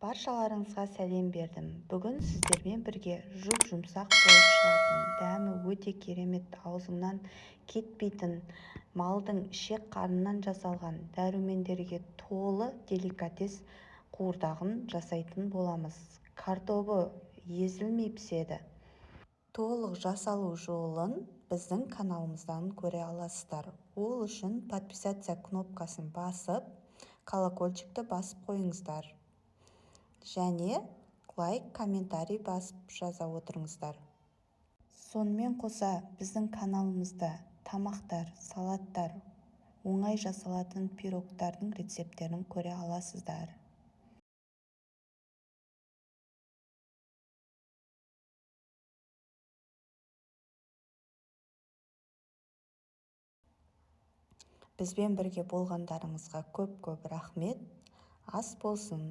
Баршаларыңызға сәлем бердім. Бүгін сіздермен бірге жұмсақ болып шығатын, дәмі өте керемет, аузыңнан кетпейтін, малдың ішек-қарнынан жасалған дәрумендерге толы деликатес қуырдағын жасайтын боламыз. Картобы езілмей піседі. Толық жасалу жолын біздің каналымыздан көре аласыздар. Ол үшін подписаться кнопкасын басып, колокольчикті басып қойыңыздар. Және лайк, комментарий басып жаза отырыңыздар. Сонымен қоса біздің каналымызда тамақтар, салаттар, оңай жасалатын пирогтардың рецепттерін көре аласыздар. Бізбен бірге болғандарыңызға көп-көп рахмет. Ас болсын!